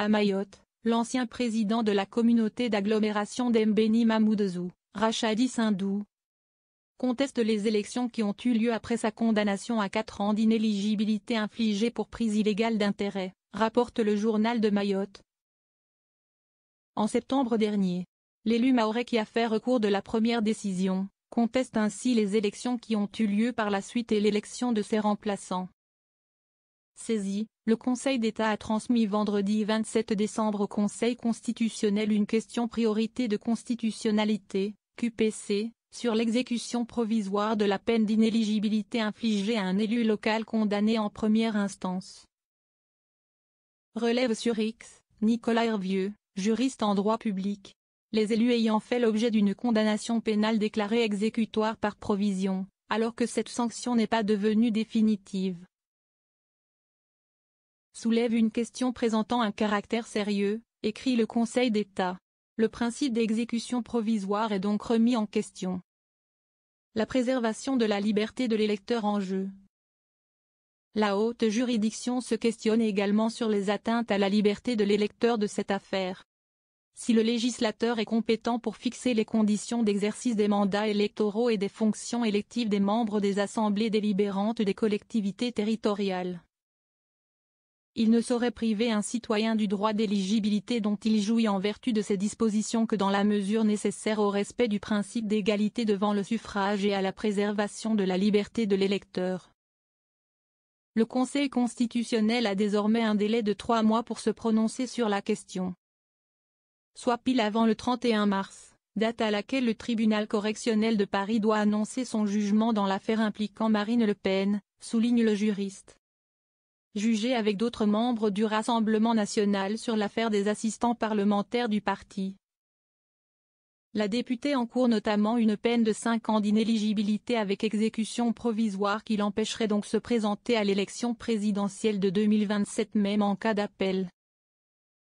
À Mayotte, l'ancien président de la communauté d'agglomération d'Mbeni Mamoudzou, Rachadi Sindou, conteste les élections qui ont eu lieu après sa condamnation à 4 ans d'inéligibilité infligée pour prise illégale d'intérêt, rapporte le journal de Mayotte. En septembre dernier, l'élu mahorais qui a fait recours de la première décision, conteste ainsi les élections qui ont eu lieu par la suite et l'élection de ses remplaçants. Saisi, le Conseil d'État a transmis vendredi 27 décembre au Conseil constitutionnel une question priorité de constitutionnalité, QPC, sur l'exécution provisoire de la peine d'inéligibilité infligée à un élu local condamné en première instance. Relève sur X, Nicolas Hervieux, juriste en droit public. Les élus ayant fait l'objet d'une condamnation pénale déclarée exécutoire par provision, alors que cette sanction n'est pas devenue définitive, soulève une question présentant un caractère sérieux, écrit le Conseil d'État. Le principe d'exécution provisoire est donc remis en question. La préservation de la liberté de l'électeur en jeu. La haute juridiction se questionne également sur les atteintes à la liberté de l'électeur de cette affaire. Si le législateur est compétent pour fixer les conditions d'exercice des mandats électoraux et des fonctions électives des membres des assemblées délibérantes des collectivités territoriales, il ne saurait priver un citoyen du droit d'éligibilité dont il jouit en vertu de ces dispositions que dans la mesure nécessaire au respect du principe d'égalité devant le suffrage et à la préservation de la liberté de l'électeur. Le Conseil constitutionnel a désormais un délai de 3 mois pour se prononcer sur la question, soit pile avant le 31 mars, date à laquelle le tribunal correctionnel de Paris doit annoncer son jugement dans l'affaire impliquant Marine Le Pen, souligne le juriste. Jugé avec d'autres membres du Rassemblement national sur l'affaire des assistants parlementaires du parti. La députée encourt notamment une peine de 5 ans d'inéligibilité avec exécution provisoire qui l'empêcherait donc se présenter à l'élection présidentielle de 2027 même en cas d'appel.